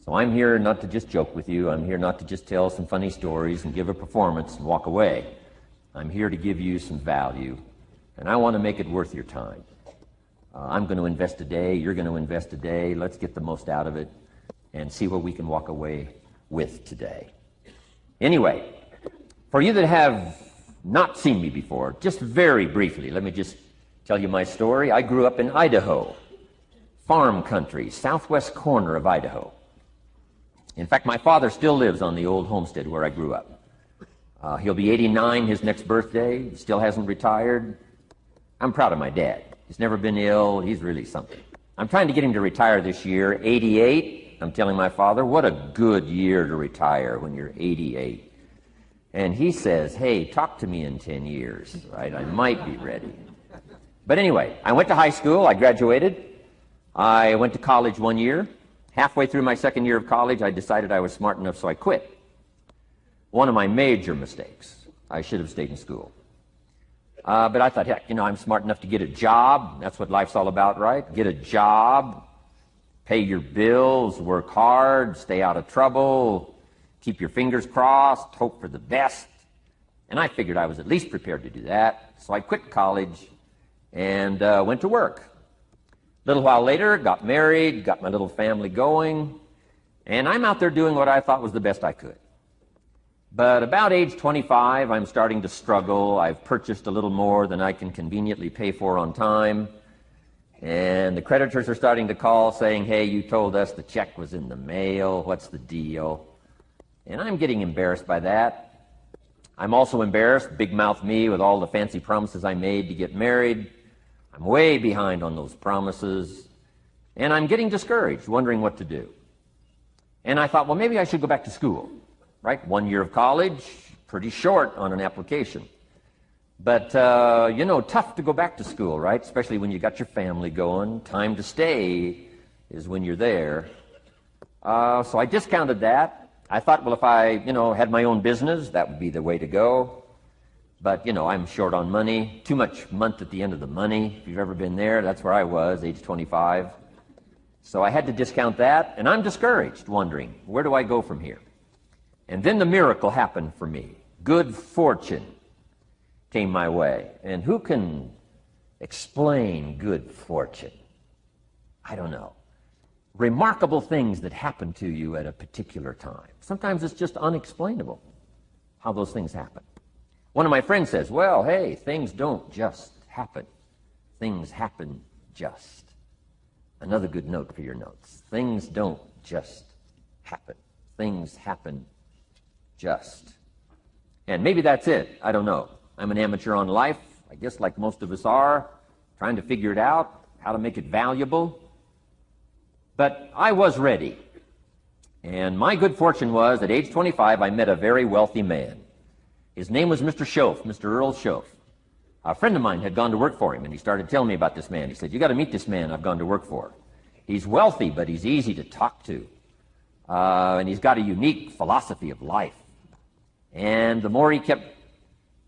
So I'm here not to just joke with you. I'm here not to just tell some funny stories and give a performance and walk away. I'm here to give you some value, and I want to make it worth your time. I'm going to invest a day. You're going to invest a day. Let's get the most out of it and see what we can walk away with today. Anyway, for you that have not seen me before, just very briefly, let me just tell you my story. I grew up in Idaho, farm country, southwest corner of Idaho. In fact, my father still lives on the old homestead where I grew up. He'll be 89 his next birthday. He still hasn't retired. I'm proud of my dad. He's never been ill. He's really something. I'm trying to get him to retire this year, 88. I'm telling my father, what a good year to retire when you're 88. And he says, hey, talk to me in 10 years, right? I might be ready. But anyway, I went to high school. I graduated. I went to college 1 year. Halfway through my second year of college, I decided I was smart enough, so I quit. One of my major mistakes. I should have stayed in school. But I thought, heck, I'm smart enough to get a job. That's what life's all about, right? Get a job, pay your bills, work hard, stay out of trouble, keep your fingers crossed, hope for the best. And I figured I was at least prepared to do that. So I quit college and went to work. A little while later, got married, got my little family going, and I'm out there doing what I thought was the best I could. But about age 25, I'm starting to struggle. I've purchased a little more than I can conveniently pay for on time. And the creditors are starting to call saying, hey, you told us the check was in the mail. What's the deal? And I'm getting embarrassed by that. I'm also embarrassed, big mouth me, with all the fancy promises I made to get married. I'm way behind on those promises. And I'm getting discouraged, wondering what to do. And I thought, well, maybe I should go back to school. Right? 1 year of college, pretty short on an application. But, tough to go back to school, right? Especially when you got your family going. Time to stay is when you're there. So I discounted that. I thought, well, if I, had my own business, that would be the way to go. But, I'm short on money. Too much month at the end of the money. If you've ever been there, that's where I was, age 25. So I had to discount that, and I'm discouraged, wondering, where do I go from here? And then the miracle happened for me. Good fortune came my way. And who can explain good fortune? I don't know. Remarkable things that happen to you at a particular time. Sometimes it's just unexplainable how those things happen. One of my friends says, well, hey, things don't just happen. Things happen just. Another good note for your notes. Things don't just happen. Things happen just. And maybe that's it. I don't know. I'm an amateur on life, I guess like most of us are, trying to figure it out, how to make it valuable. But I was ready. And my good fortune was, at age 25, I met a very wealthy man. His name was Mr. Schoaf, Mr. Earl Schoaf. A friend of mine had gone to work for him, and he started telling me about this man. He said, you got to meet this man I've gone to work for. He's wealthy, but he's easy to talk to. And he's got a unique philosophy of life. And the more he kept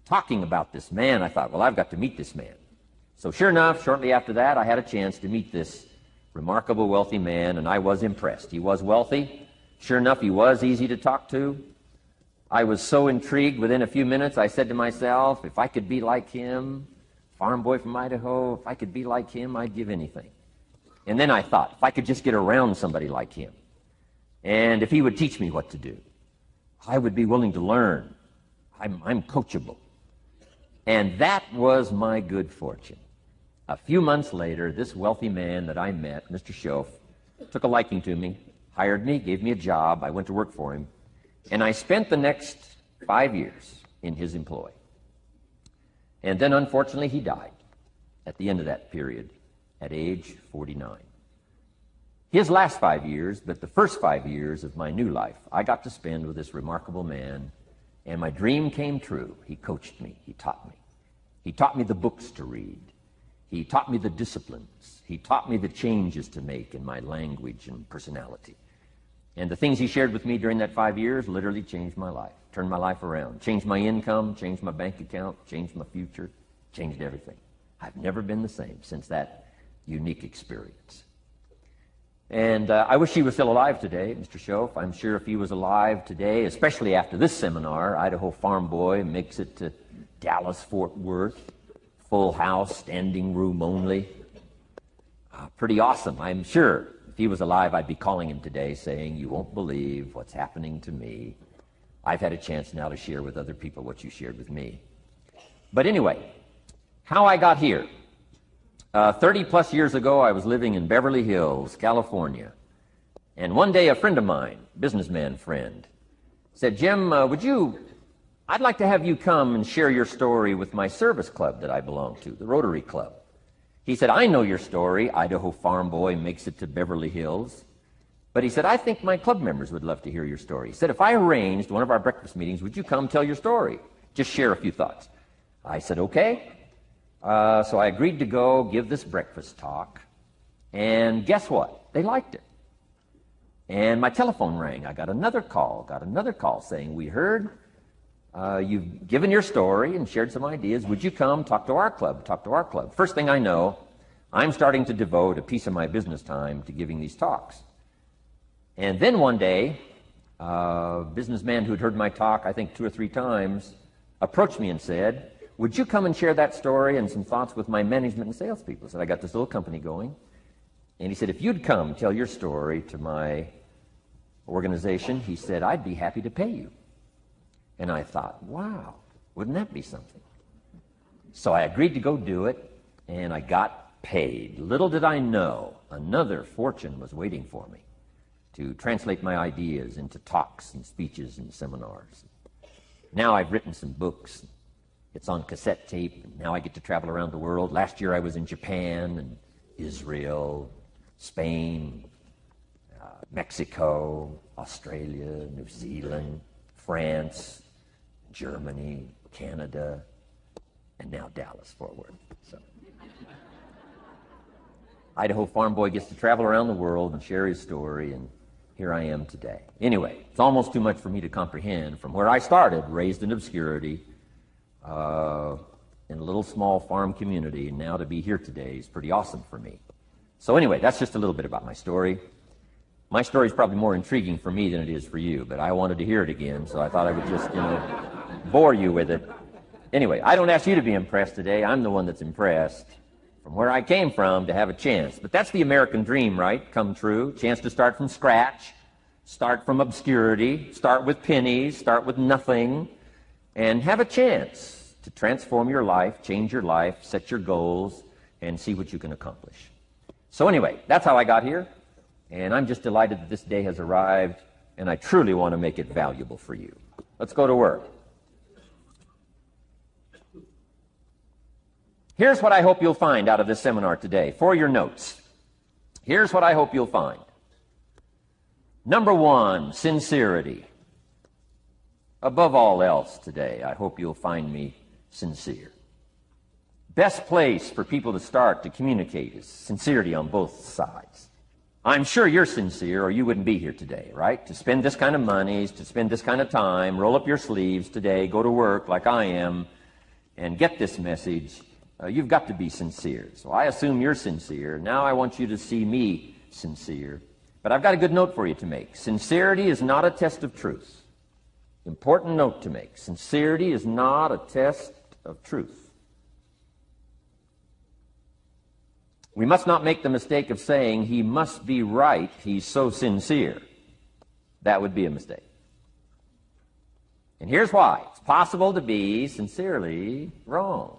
talking about this man, I thought, well, I've got to meet this man. So sure enough, shortly after that, I had a chance to meet this remarkable wealthy man, and I was impressed. He was wealthy. Sure enough, he was easy to talk to. I was so intrigued, within a few minutes, I said to myself, if I could be like him, farm boy from Idaho, if I could be like him, I'd give anything. And then I thought, if I could just get around somebody like him, and if he would teach me what to do, I would be willing to learn. I'm coachable. And that was my good fortune. A few months later, this wealthy man that I met, Mr. Schoaf, took a liking to me, hired me, gave me a job. I went to work for him. And I spent the next 5 years in his employ. And then, unfortunately, he died at the end of that period at age 49. His last 5 years, but the first 5 years of my new life, I got to spend with this remarkable man, and my dream came true. He coached me. He taught me. He taught me the books to read. He taught me the disciplines. He taught me the changes to make in my language and personality. And the things he shared with me during that 5 years literally changed my life, turned my life around, changed my income, changed my bank account, changed my future, changed everything. I've never been the same since that unique experience. And I wish he was still alive today, Mr. Schoaf. I'm sure if he was alive today, especially after this seminar, Idaho Farm Boy makes it to Dallas, Fort Worth, full house, standing room only. Pretty awesome. I'm sure if he was alive, I'd be calling him today saying, "You won't believe what's happening to me. I've had a chance now to share with other people what you shared with me." But anyway, how I got here. 30 plus years ago, I was living in Beverly Hills, California. And one day a friend of mine, businessman friend, said, "Jim, I'd like to have you come and share your story with my service club that I belong to, the Rotary Club." He said, "I know your story, Idaho Farm Boy makes it to Beverly Hills." But he said, "I think my club members would love to hear your story." He said, "If I arranged one of our breakfast meetings, would you come tell your story? Just share a few thoughts." I said, "Okay." So I agreed to go give this breakfast talk. And guess what? They liked it. And my telephone rang. I got another call saying, "We heard you've given your story and shared some ideas. Would you come talk to our club? First thing I know, I'm starting to devote a piece of my business time to giving these talks. And then one day, a businessman who'd heard my talk, I think 2 or 3 times, approached me and said, "Would you come and share that story and some thoughts with my management and salespeople?" I said, "I got this little company going." And he said, "If you'd come tell your story to my organization," he said, "I'd be happy to pay you." And I thought, wow, wouldn't that be something? So I agreed to go do it, and I got paid. Little did I know, another fortune was waiting for me to translate my ideas into talks and speeches and seminars. Now I've written some books. It's on cassette tape, and now I get to travel around the world. Last year I was in Japan and Israel, Spain, Mexico, Australia, New Zealand, France, Germany, Canada, and now Dallas, Fort Worth. So Idaho Farm Boy gets to travel around the world and share his story, and here I am today. Anyway, it's almost too much for me to comprehend. From where I started, raised in obscurity, in a little small farm community, and now to be here today is pretty awesome for me. So anyway, that's just a little bit about my story. My story is probably more intriguing for me than it is for you, but I wanted to hear it again, so I thought I would just, bore you with it. Anyway, I don't ask you to be impressed today. I'm the one that's impressed from where I came from to have a chance. But that's the American dream, right? Come true. Chance to start from scratch, start from obscurity, start with pennies, start with nothing, and have a chance to transform your life, change your life, set your goals, and see what you can accomplish. So anyway, that's how I got here, and I'm just delighted that this day has arrived, and I truly want to make it valuable for you. Let's go to work. Here's what I hope you'll find out of this seminar today for your notes. Here's what I hope you'll find. Number 1, sincerity. Above all else today, I hope you'll find me sincere. Best place for people to start to communicate is sincerity on both sides. I'm sure you're sincere or you wouldn't be here today, right? To spend this kind of money, to spend this kind of time, roll up your sleeves today, go to work like I am, and get this message. You've got to be sincere. So I assume you're sincere. Now I want you to see me sincere. But I've got a good note for you to make. Sincerity is not a test of truth. Important note to make. Sincerity is not a test of truth. We must not make the mistake of saying he must be right, he's so sincere. That would be a mistake. And here's why. It's possible to be sincerely wrong.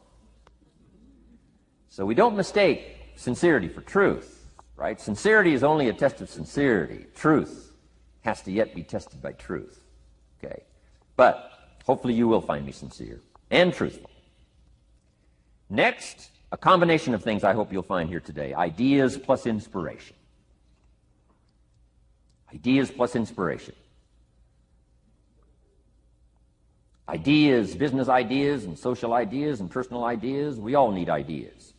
So we don't mistake sincerity for truth, right? Sincerity is only a test of sincerity. Truth has to yet be tested by truth, okay? But hopefully you will find me sincere and truthful. Next, a combination of things I hope you'll find here today. Ideas plus inspiration. Ideas plus inspiration. Ideas, business ideas and social ideas and personal ideas, we all need ideas.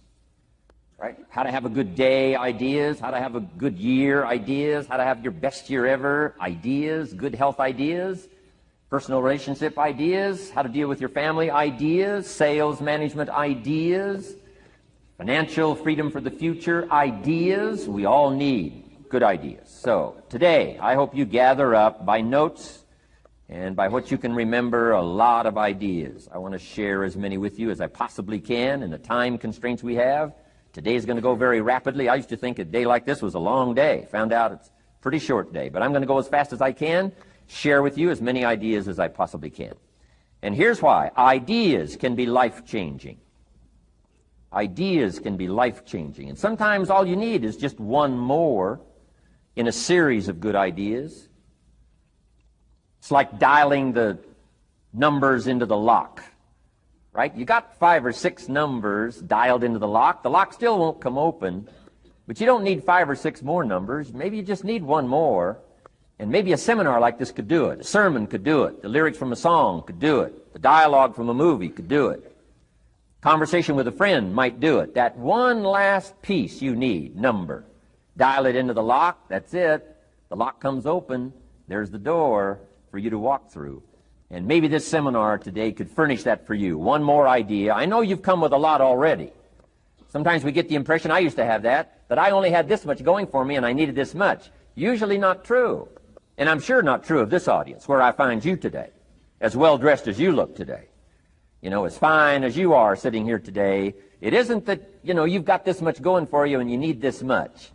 Right? How to have a good day ideas, how to have a good year ideas, how to have your best year ever ideas, good health ideas, personal relationship ideas, how to deal with your family ideas, sales management ideas, financial freedom for the future ideas, we all need good ideas. So today, I hope you gather up by notes and by what you can remember a lot of ideas. I want to share as many with you as I possibly can in the time constraints we have. Today is going to go very rapidly. I used to think a day like this was a long day. Found out it's a pretty short day. But I'm going to go as fast as I can, share with you as many ideas as I possibly can. And here's why. Ideas can be life-changing. Ideas can be life-changing. And sometimes all you need is just one more in a series of good ideas. It's like dialing the numbers into the lock, right? You got 5 or 6 numbers dialed into the lock. The lock still won't come open, but you don't need 5 or 6 more numbers. Maybe you just need one more, and maybe a seminar like this could do it. A sermon could do it. The lyrics from a song could do it. The dialogue from a movie could do it. Conversation with a friend might do it. That one last piece you need, number. Dial it into the lock, that's it. The lock comes open, there's the door for you to walk through. And maybe this seminar today could furnish that for you. One more idea. I know you've come with a lot already. Sometimes we get the impression, I used to have that I only had this much going for me and I needed this much. Usually not true. And I'm sure not true of this audience, where I find you today, as well dressed as you look today. You know, as fine as you are sitting here today, it isn't that, you've got this much going for you and you need this much.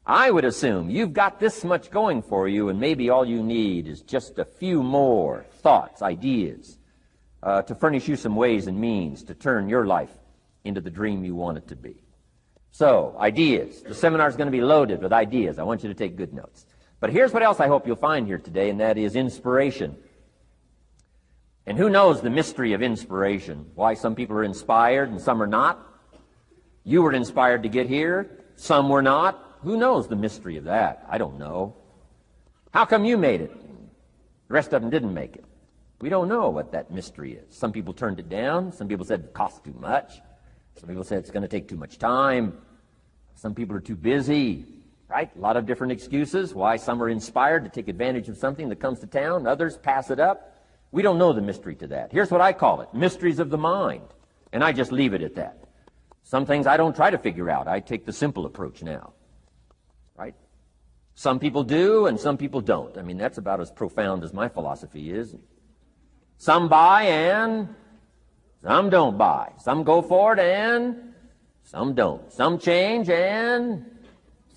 I would assume you've got this much going for you, and maybe all you need is just a few more thoughts, ideas, to furnish you some ways and means to turn your life into the dream you want it to be. So, ideas. The seminar is going to be loaded with ideas. I want you to take good notes. But here's what else I hope you'll find here today, and that is inspiration. And who knows the mystery of inspiration? Why some people are inspired and some are not? You were inspired to get here. Some were not. Who knows the mystery of that? I don't know. How come you made it? The rest of them didn't make it. We don't know what that mystery is. Some people turned it down. Some people said it costs too much. Some people said it's going to take too much time. Some people are too busy, right? A lot of different excuses why some are inspired to take advantage of something that comes to town. Others pass it up. We don't know the mystery to that. Here's what I call it, mysteries of the mind. And I just leave it at that. Some things I don't try to figure out. I take the simple approach now. Right? Some people do and some people don't. I mean, that's about as profound as my philosophy is. Some buy and some don't buy. Some go for it and some don't. Some change and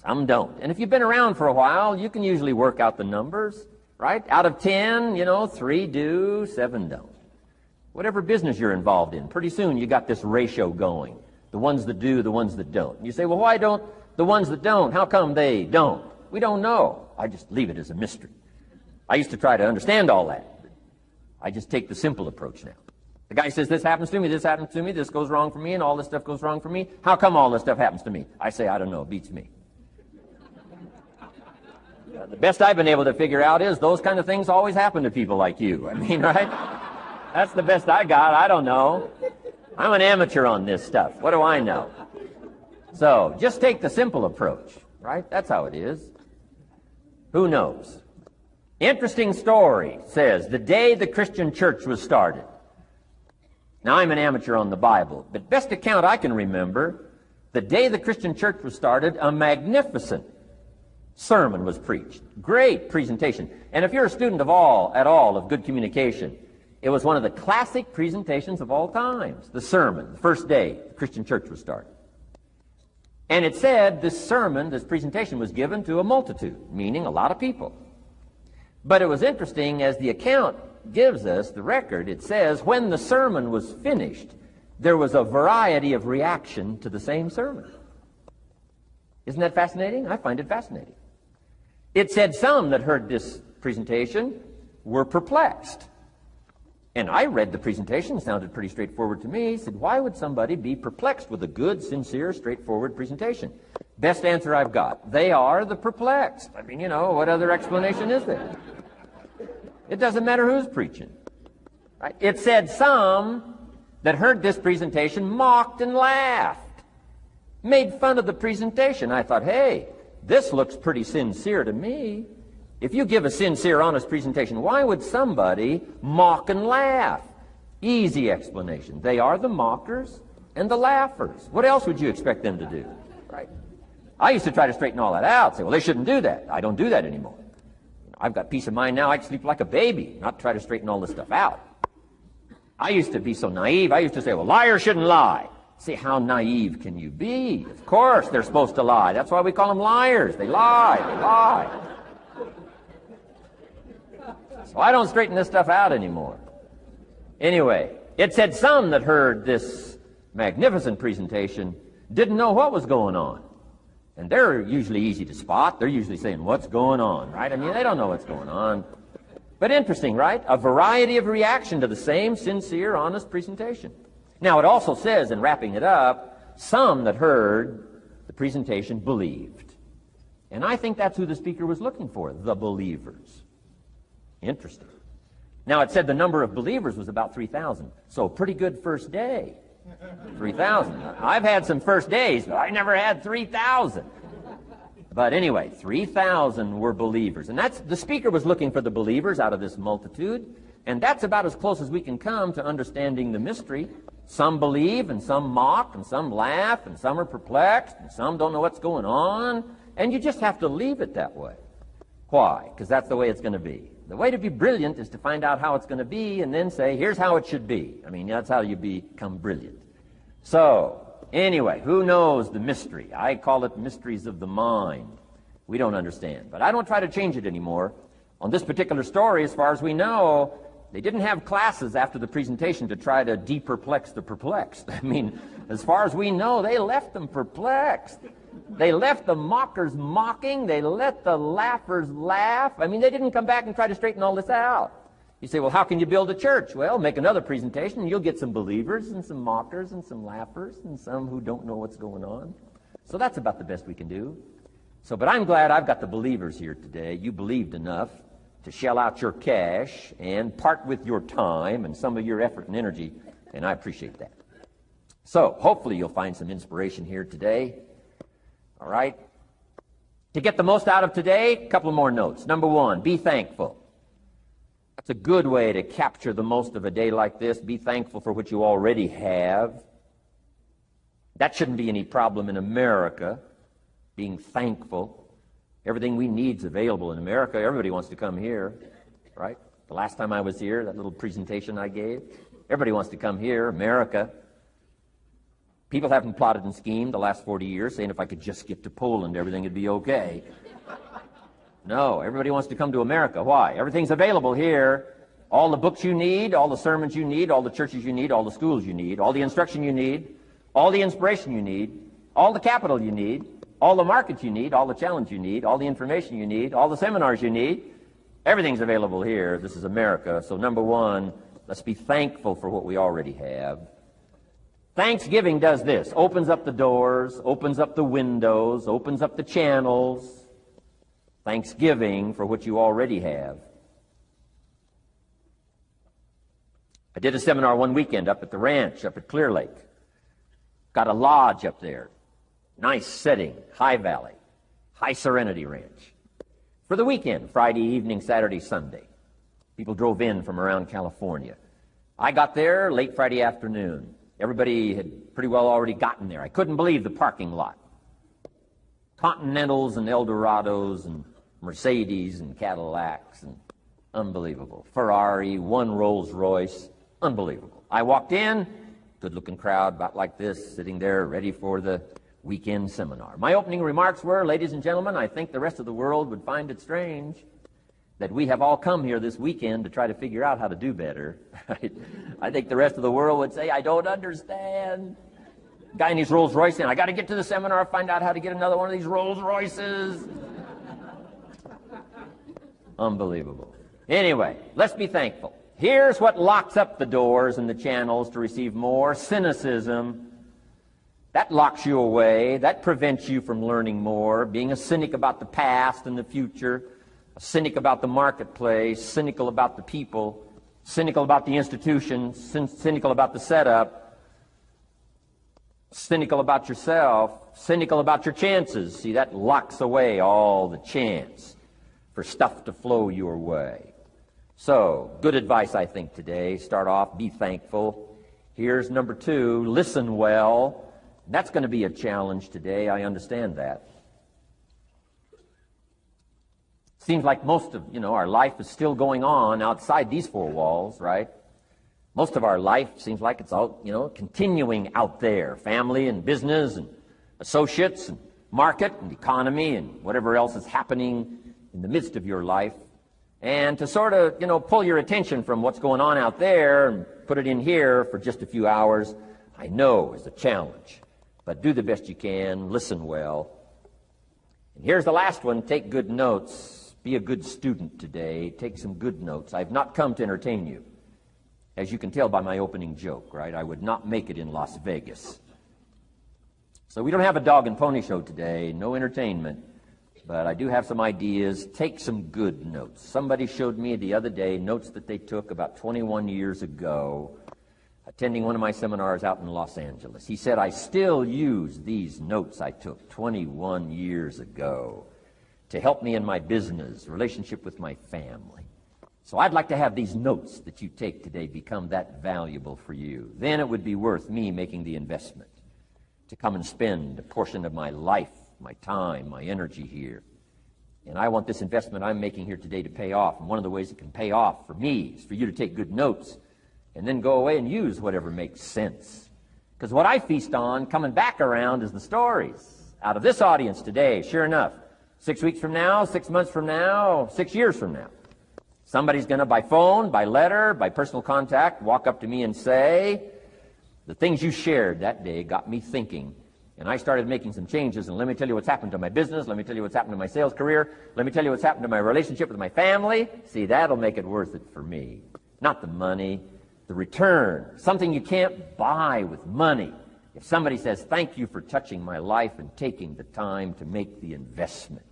some don't. And if you've been around for a while, you can usually work out the numbers, right? Out of 10, 3 do, 7 don't. Whatever business you're involved in, pretty soon you got this ratio going. The ones that do, the ones that don't. And you say, well, why don't the ones that don't, how come they don't? We don't know. I just leave it as a mystery. I used to try to understand all that. I just take the simple approach now. The guy says, this happens to me, this goes wrong for me, and all this stuff goes wrong for me. How come all this stuff happens to me? I say, I don't know, it beats me. The best I've been able to figure out is those kind of things always happen to people like you. I mean, right? That's the best I got. I don't know. I'm an amateur on this stuff. What do I know? So, just take the simple approach, right? That's how it is. Who knows? Interesting story says, the day the Christian church was started. Now, I'm an amateur on the Bible, but best account I can remember, the day the Christian church was started, a magnificent sermon was preached. Great presentation. And if you're a student at all of good communication, it was one of the classic presentations of all times. The sermon, the first day the Christian church was started. And it said this sermon, this presentation was given to a multitude, meaning a lot of people. But it was interesting, as the account gives us, the record, it says, when the sermon was finished, there was a variety of reaction to the same sermon. Isn't that fascinating? I find it fascinating. It said some that heard this presentation were perplexed. And I read the presentation, it sounded pretty straightforward to me. I said, why would somebody be perplexed with a good, sincere, straightforward presentation? Best answer I've got. They are the perplexed. I mean, what other explanation is there? It doesn't matter who's preaching. Right? It said some that heard this presentation mocked and laughed, made fun of the presentation. I thought, hey, this looks pretty sincere to me. If you give a sincere, honest presentation, why would somebody mock and laugh? Easy explanation. They are the mockers and the laughers. What else would you expect them to do? Right? I used to try to straighten all that out, say, well, they shouldn't do that. I don't do that anymore. I've got peace of mind now. I can sleep like a baby, not try to straighten all this stuff out. I used to be so naive. I used to say, well, liars shouldn't lie. See, how naive can you be? Of course they're supposed to lie. That's why we call them liars. They lie. They lie. So I don't straighten this stuff out anymore. Anyway, it said some that heard this magnificent presentation didn't know what was going on. And they're usually easy to spot. They're usually saying, what's going on, right? I mean, they don't know what's going on. But interesting, right? A variety of reaction to the same sincere, honest presentation. Now, it also says, in wrapping it up, some that heard the presentation believed. And I think that's who the speaker was looking for, the believers. Interesting. Now, it said the number of believers was about 3,000. So, pretty good first day. 3,000. I've had some first days, but I never had 3,000. But anyway, 3,000 were believers. And that's, the speaker was looking for the believers out of this multitude. And that's about as close as we can come to understanding the mystery. Some believe, and some mock, and some laugh, and some are perplexed, and some don't know what's going on. And you just have to leave it that way. Why? Because that's the way it's going to be. The way to be brilliant is to find out how it's going to be and then say, here's how it should be. I mean, that's how you become brilliant. So, anyway, who knows the mystery? I call it mysteries of the mind. We don't understand. But I don't try to change it anymore. On this particular story, as far as we know, they didn't have classes after the presentation to try to de-perplex the perplexed. I mean, as far as we know, they left them perplexed. They left the mockers mocking. They let the laughers laugh. I mean, they didn't come back and try to straighten all this out. You say, well, how can you build a church? Well, make another presentation, and you'll get some believers and some mockers and some laughers and some who don't know what's going on. So that's about the best we can do. So, but I'm glad I've got the believers here today. You believed enough to shell out your cash and part with your time and some of your effort and energy, and I appreciate that. So, hopefully you'll find some inspiration here today. All right? To get the most out of today, a couple more notes. Number one, be thankful. That's a good way to capture the most of a day like this. Be thankful for what you already have. That shouldn't be any problem in America, being thankful. Everything we need is available in America. Everybody wants to come here, right? The last time I was here, that little presentation I gave, everybody wants to come here, America. People haven't plotted and schemed the last 40 years saying if I could just get to Poland, everything would be okay. No, everybody wants to come to America. Why? Everything's available here. All the books you need, all the sermons you need, all the churches you need, all the schools you need, all the instruction you need, all the inspiration you need, all the capital you need, all the markets you need, all the challenge you need, all the information you need, all the seminars you need. Everything's available here. This is America. So number one, let's be thankful for what we already have. Thanksgiving does this. Opens up the doors, opens up the windows, opens up the channels. Thanksgiving for what you already have. I did a seminar one weekend up at the ranch, up at Clear Lake. Got a lodge up there. Nice setting, high valley, high serenity ranch. For the weekend, Friday evening, Saturday, Sunday. People drove in from around California. I got there late Friday afternoon. Everybody had pretty well already gotten there. I couldn't believe the parking lot. Continentals and Eldorados and Mercedes and Cadillacs and unbelievable. Ferrari, one Rolls Royce, unbelievable. I walked in, good-looking crowd about like this, sitting there ready for the weekend seminar. My opening remarks were, ladies and gentlemen, I think the rest of the world would find it strange that we have all come here this weekend to try to figure out how to do better. Right? I think the rest of the world would say, I don't understand. Guy in his Rolls Royce saying, I got to get to the seminar, find out how to get another one of these Rolls Royces. Unbelievable. Anyway, let's be thankful. Here's what locks up the doors and the channels to receive more: cynicism. That locks you away. That prevents you from learning more. Being a cynic about the past and the future, a cynic about the marketplace, cynical about the people, cynical about the institutions, cynical about the setup, cynical about yourself, cynical about your chances. See, that locks away all the chance for stuff to flow your way. So, good advice, I think, today. Start off, be thankful. Here's number two, listen well. That's going to be a challenge today. I understand that. Seems like most of, our life is still going on outside these four walls, right? Most of our life seems like it's all, continuing out there. Family and business and associates and market and economy and whatever else is happening in the midst of your life. And to sort of, pull your attention from what's going on out there and put it in here for just a few hours, I know is a challenge. But do the best you can, listen well. And here's the last one, take good notes. Be a good student today. Take some good notes. I've not come to entertain you. As you can tell by my opening joke, right? I would not make it in Las Vegas. So we don't have a dog and pony show today, no entertainment. But I do have some ideas. Take some good notes. Somebody showed me the other day notes that they took about 21 years ago, attending one of my seminars out in Los Angeles. He said, I still use these notes I took 21 years ago to help me in my business, relationship with my family. So I'd like to have these notes that you take today become that valuable for you. Then it would be worth me making the investment to come and spend a portion of my life, my time, my energy here. And I want this investment I'm making here today to pay off. And one of the ways it can pay off for me is for you to take good notes and then go away and use whatever makes sense. Because what I feast on coming back around is the stories out of this audience today, sure enough. 6 weeks from now, 6 months from now, 6 years from now, somebody's going to, by phone, by letter, by personal contact, walk up to me and say, the things you shared that day got me thinking, and I started making some changes, and let me tell you what's happened to my business, let me tell you what's happened to my sales career, let me tell you what's happened to my relationship with my family. See, that'll make it worth it for me. Not the money, the return, something you can't buy with money. If somebody says, thank you for touching my life and taking the time to make the investment.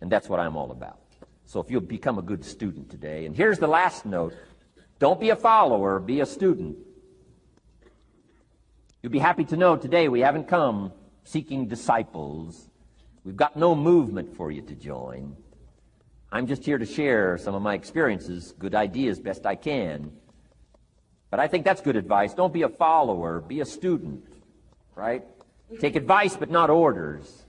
And that's what I'm all about. So if you'll become a good student today. And here's the last note. Don't be a follower, be a student. You'll be happy to know today we haven't come seeking disciples. We've got no movement for you to join. I'm just here to share some of my experiences, good ideas, best I can. But I think that's good advice. Don't be a follower, be a student, right? Take advice, but not orders.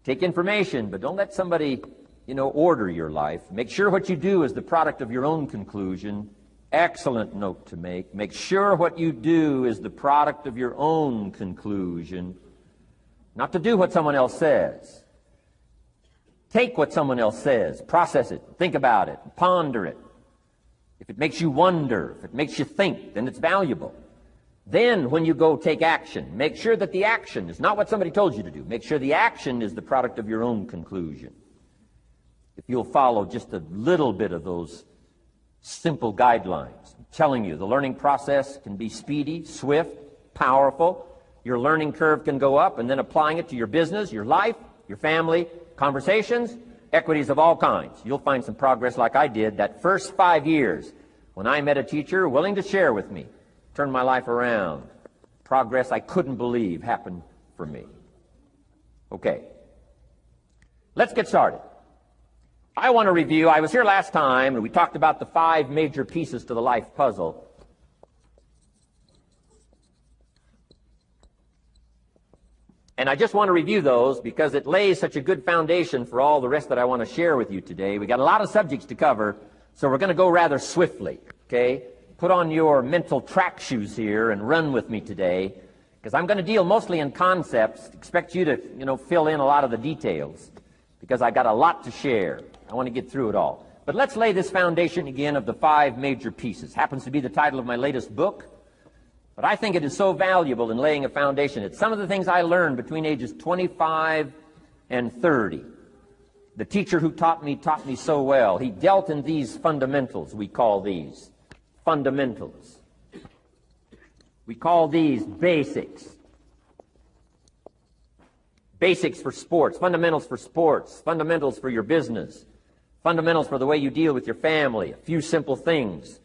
Take information, but don't let somebody, order your life. Make sure what you do is the product of your own conclusion. Excellent note to make. Make sure what you do is the product of your own conclusion. Not to do what someone else says. Take what someone else says, process it, think about it, ponder it. If it makes you wonder, if it makes you think, then it's valuable. Then, when you go take action, make sure that the action is not what somebody told you to do. Make sure the action is the product of your own conclusion. If you'll follow just a little bit of those simple guidelines, I'm telling you, the learning process can be speedy, swift, powerful. Your learning curve can go up, and then applying it to your business, your life, your family, conversations, equities of all kinds. You'll find some progress like I did that first 5 years when I met a teacher willing to share with me. Turned my life around. Progress I couldn't believe happened for me. Okay. Let's get started. I want to review, I was here last time and we talked about the 5 major pieces to the life puzzle. And I just want to review those because it lays such a good foundation for all the rest that I want to share with you today. We got a lot of subjects to cover, so we're going to go rather swiftly, okay? Put on your mental track shoes here and run with me today, because I'm going to deal mostly in concepts. Expect you to, fill in a lot of the details, because I got a lot to share. I want to get through it all. But let's lay this foundation again of the 5 major pieces. Happens to be the title of my latest book, but I think it is so valuable in laying a foundation. It's some of the things I learned between ages 25 and 30. The teacher who taught me so well. He dealt in these fundamentals, we call these. Fundamentals. We call these basics. Basics for sports, fundamentals for sports, fundamentals for your business, fundamentals for the way you deal with your family, a few simple things,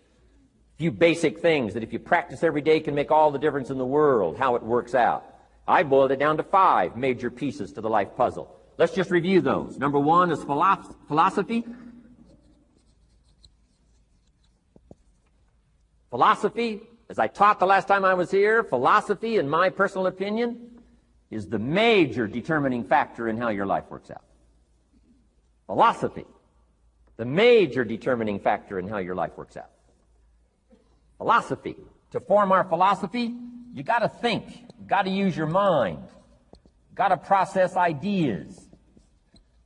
a few basic things that if you practice every day can make all the difference in the world, how it works out. I boiled it down to 5 major pieces to the life puzzle. Let's just review those. Number 1 is philosophy. Philosophy, as I taught the last time I was here, philosophy, in my personal opinion, is the major determining factor in how your life works out. Philosophy, the major determining factor in how your life works out. Philosophy. To form our philosophy, you got to think. You got to use your mind. You got to process ideas.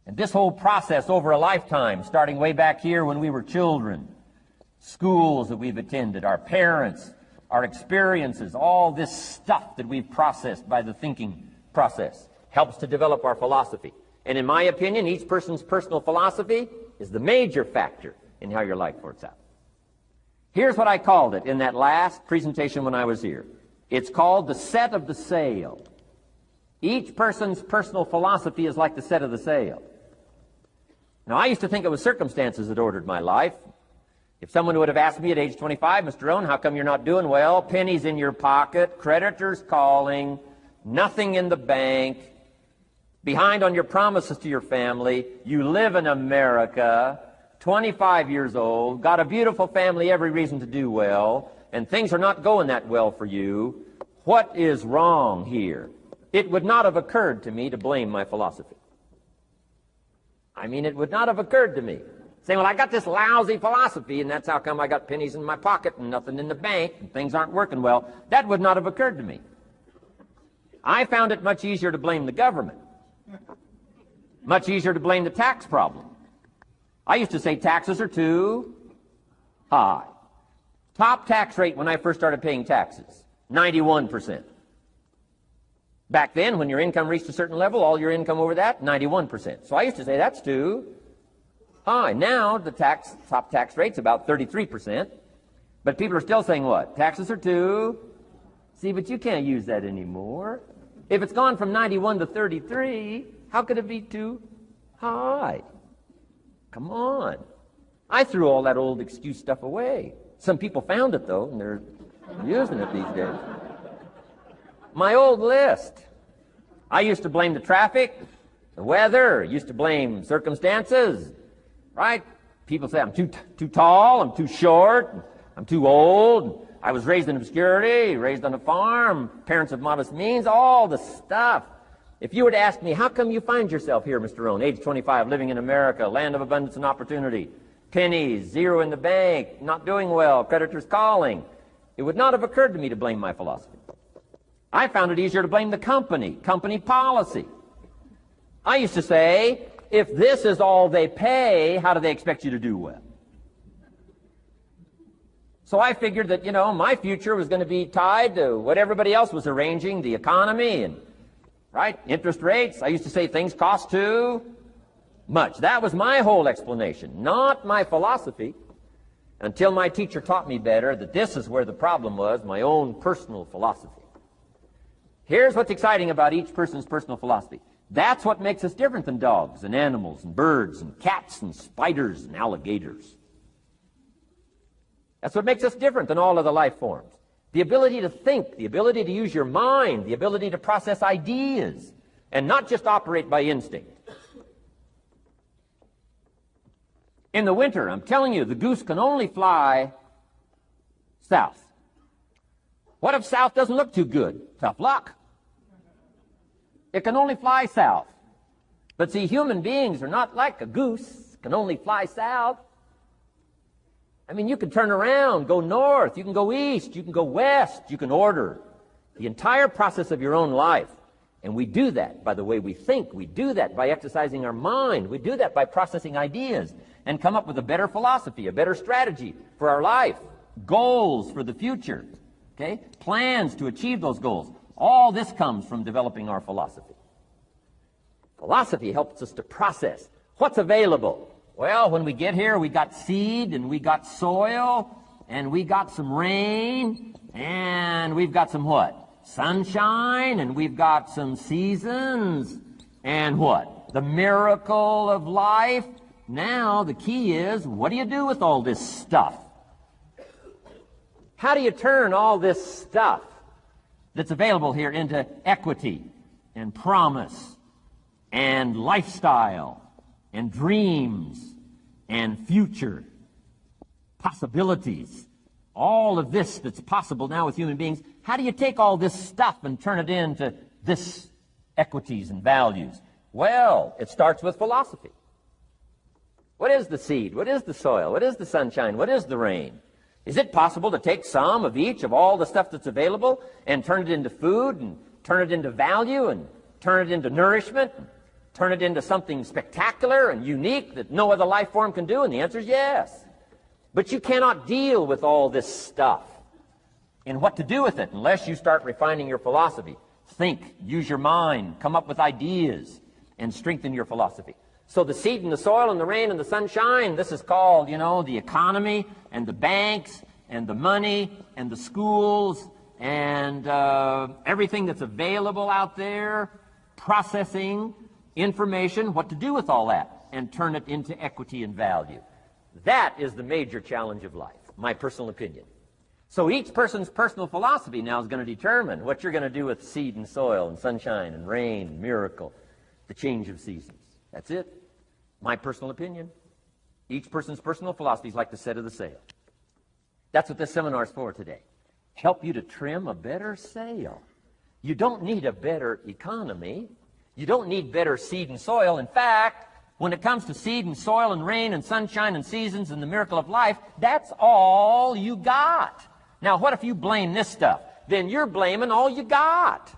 And this whole process over a lifetime, starting way back here when we were children, schools that we've attended, our parents, our experiences, all this stuff that we've processed by the thinking process helps to develop our philosophy. And in my opinion, each person's personal philosophy is the major factor in how your life works out. Here's what I called it in that last presentation when I was here. It's called the set of the sail. Each person's personal philosophy is like the set of the sail. Now, I used to think it was circumstances that ordered my life. If someone would have asked me at age 25, Mr. Rohn, how come you're not doing well? Pennies in your pocket, creditors calling, nothing in the bank, behind on your promises to your family, you live in America, 25 years old, got a beautiful family, every reason to do well, and things are not going that well for you. What is wrong here? It would not have occurred to me to blame my philosophy. I mean, it would not have occurred to me. Saying, well, I got this lousy philosophy, and that's how come I got pennies in my pocket and nothing in the bank, and things aren't working well. That would not have occurred to me. I found it much easier to blame the government. Much easier to blame the tax problem. I used to say taxes are too high. Top tax rate when I first started paying taxes, 91%. Back then, when your income reached a certain level, all your income over that, 91%. So I used to say that's too high. Now the top tax rate's about 33%. But people are still saying what? Taxes are too. See, but you can't use that anymore. If it's gone from 91 to 33, how could it be too high? Come on. I threw all that old excuse stuff away. Some people found it, though, and they're using it these days. My old list. I used to blame the traffic, the weather, used to blame circumstances, right? People say I'm too tall, I'm too short, I'm too old, I was raised in obscurity, raised on a farm, parents of modest means, all the stuff. If you were to ask me, how come you find yourself here, Mr. Rohn, age 25, living in America, land of abundance and opportunity, pennies, zero in the bank, not doing well, creditors calling, it would not have occurred to me to blame my philosophy. I found it easier to blame the company policy. I used to say, if this is all they pay, how do they expect you to do well? So I figured that, my future was going to be tied to what everybody else was arranging, the economy and, right, interest rates. I used to say things cost too much. That was my whole explanation, not my philosophy, until my teacher taught me better that this is where the problem was, my own personal philosophy. Here's what's exciting about each person's personal philosophy. That's what makes us different than dogs and animals and birds and cats and spiders and alligators. That's what makes us different than all other life forms. The ability to think, the ability to use your mind, the ability to process ideas, and not just operate by instinct. In the winter, I'm telling you, the goose can only fly south. What if south doesn't look too good? Tough luck. It can only fly south. But see, human beings are not like a goose, can only fly south. I mean, you can turn around, go north, you can go east, you can go west, you can order the entire process of your own life. And we do that by the way we think. We do that by exercising our mind. We do that by processing ideas and come up with a better philosophy, a better strategy for our life, goals for the future. Okay? Plans to achieve those goals. All this comes from developing our philosophy. Philosophy helps us to process what's available. Well, when we get here, we got seed, and we got soil, and we got some rain, and we've got some what? Sunshine, and we've got some seasons, and what? The miracle of life. Now, the key is, what do you do with all this stuff? How do you turn all this stuff that's available here into equity and promise and lifestyle and dreams and future possibilities? All of this that's possible now with human beings, how do you take all this stuff and turn it into this equities and values? Well, it starts with philosophy. What is the seed? What is the soil? What is the sunshine? What is the rain? Is it possible to take some of each of all the stuff that's available and turn it into food and turn it into value and turn it into nourishment and turn it into something spectacular and unique that no other life form can do? And the answer is yes. But you cannot deal with all this stuff and what to do with it unless you start refining your philosophy. Think, use your mind, come up with ideas, and strengthen your philosophy. So the seed and the soil and the rain and the sunshine, this is called, the economy and the banks and the money and the schools and everything that's available out there, processing information, what to do with all that, and turn it into equity and value. That is the major challenge of life, my personal opinion. So each person's personal philosophy now is going to determine what you're going to do with seed and soil and sunshine and rain and miracle, the change of seasons. That's it. My personal opinion. Each person's personal philosophy is like the set of the sail. That's what this seminar is for today. Help you to trim a better sail. You don't need a better economy. You don't need better seed and soil. In fact, when it comes to seed and soil and rain and sunshine and seasons and the miracle of life, that's all you got. Now, what if you blame this stuff? Then you're blaming all you got.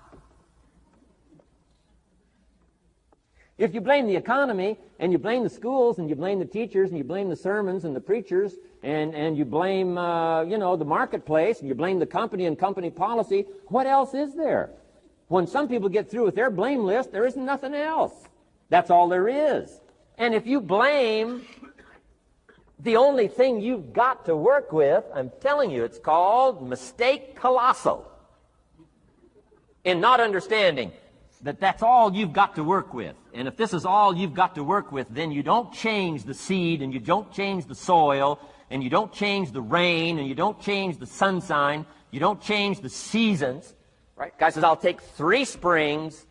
If you blame the economy, and you blame the schools, and you blame the teachers, and you blame the sermons and the preachers, and you blame, the marketplace, and you blame the company and company policy, what else is there? When some people get through with their blame list, there isn't nothing else. That's all there is. And if you blame the only thing you've got to work with, I'm telling you, it's called mistake colossal. In not understanding that that's all you've got to work with. And if this is all you've got to work with, then you don't change the seed, and you don't change the soil, and you don't change the rain, and you don't change the sunshine, you don't change the seasons. Right? Guy says, I'll take 3 springs,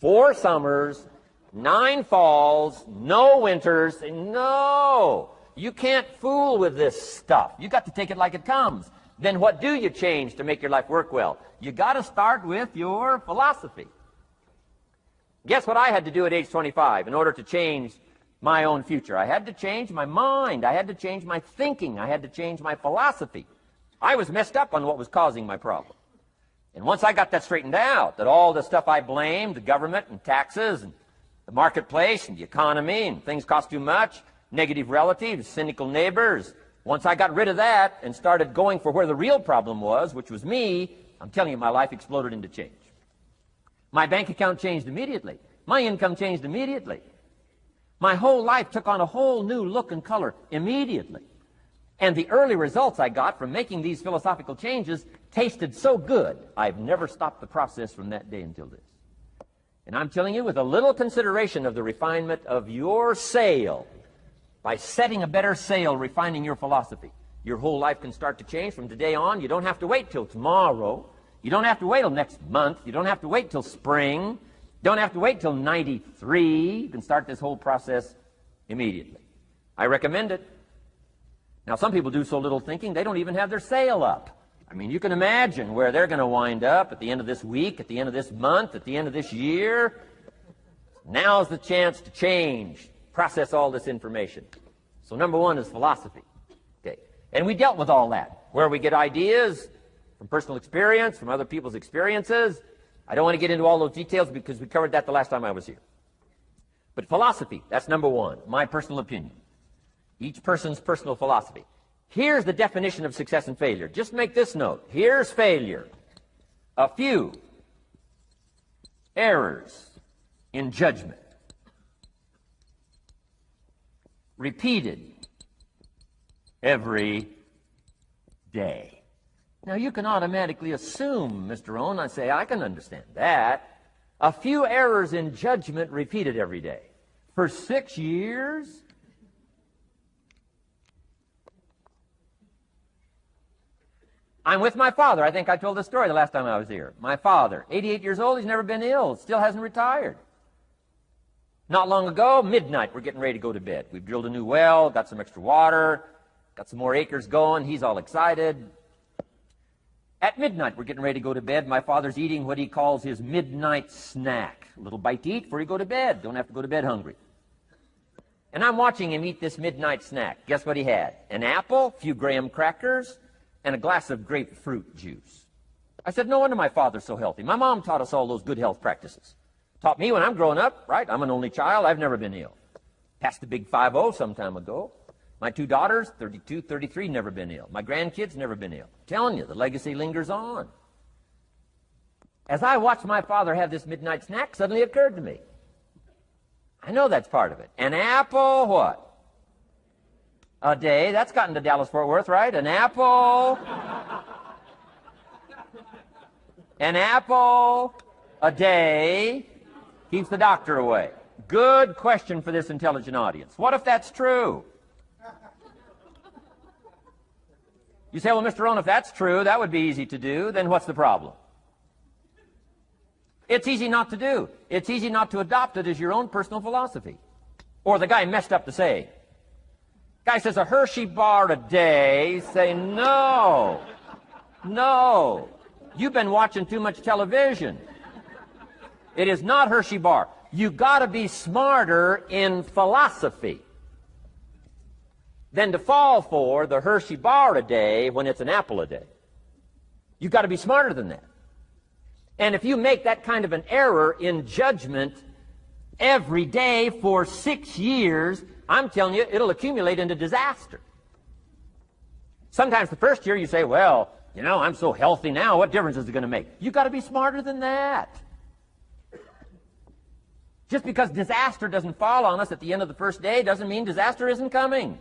4 summers, 9 falls, no winters. No, you can't fool with this stuff. You got to take it like it comes. Then what do you change to make your life work well? You got to start with your philosophy. Guess what I had to do at age 25 in order to change my own future? I had to change my mind. I had to change my thinking. I had to change my philosophy. I was messed up on what was causing my problem. And once I got that straightened out, that all the stuff I blamed, the government and taxes and the marketplace and the economy and things cost too much, negative relatives, cynical neighbors, once I got rid of that and started going for where the real problem was, which was me, I'm telling you, my life exploded into change. My bank account changed immediately. My income changed immediately. My whole life took on a whole new look and color immediately. And the early results I got from making these philosophical changes tasted so good, I've never stopped the process from that day until this. And I'm telling you, with a little consideration of the refinement of your sail, by setting a better sail, refining your philosophy, your whole life can start to change from today on. You don't have to wait till tomorrow. You don't have to wait till next month. You don't have to wait till spring. You don't have to wait till 93. You can start this whole process immediately. I recommend it. Now, some people do so little thinking, they don't even have their sail up. I mean, you can imagine where they're going to wind up at the end of this week, at the end of this month, at the end of this year. Now's the chance to change, process all this information. So number 1 is philosophy. Okay. And we dealt with all that, where we get ideas from personal experience, from other people's experiences. I don't want to get into all those details because we covered that the last time I was here. But philosophy, that's number 1, my personal opinion. Each person's personal philosophy. Here's the definition of success and failure. Just make this note. Here's failure. A few errors in judgment. Repeated every day. Now, you can automatically assume, Mr. Rohn, I say, I can understand that. A few errors in judgment repeated every day. For 6 years? I'm with my father. I think I told this story the last time I was here. My father, 88 years old, he's never been ill, still hasn't retired. Not long ago, midnight, we're getting ready to go to bed. We've drilled a new well, got some extra water, got some more acres going. He's all excited. At midnight, we're getting ready to go to bed. My father's eating what he calls his midnight snack. A little bite to eat before you go to bed. Don't have to go to bed hungry. And I'm watching him eat this midnight snack. Guess what he had? An apple, a few graham crackers, and a glass of grapefruit juice. I said, no wonder my father's so healthy. My mom taught us all those good health practices. Taught me when I'm growing up, right? I'm an only child. I've never been ill. Passed the big 5-0 some time ago. My 2 daughters, 32, 33, never been ill. My grandkids, never been ill. I'm telling you, the legacy lingers on. As I watched my father have this midnight snack, suddenly it occurred to me. I know that's part of it. An apple, what? A day. That's gotten to Dallas-Fort Worth, right? An apple. An apple a day keeps the doctor away. Good question for this intelligent audience. What if that's true? You say, well, Mr. Rohn, if that's true, that would be easy to do. Then what's the problem? It's easy not to do. It's easy not to adopt it as your own personal philosophy. Or the guy messed up the saying. Guy says a Hershey bar a day. Say, no. No. You've been watching too much television. It is not Hershey bar. You got to be smarter in philosophy than to fall for the Hershey bar a day when it's an apple a day. You've got to be smarter than that. And if you make that kind of an error in judgment every day for 6 years, I'm telling you, it'll accumulate into disaster. Sometimes the first year you say, well, you know, I'm so healthy now, what difference is it going to make? You've got to be smarter than that. Just because disaster doesn't fall on us at the end of the first day doesn't mean disaster isn't coming.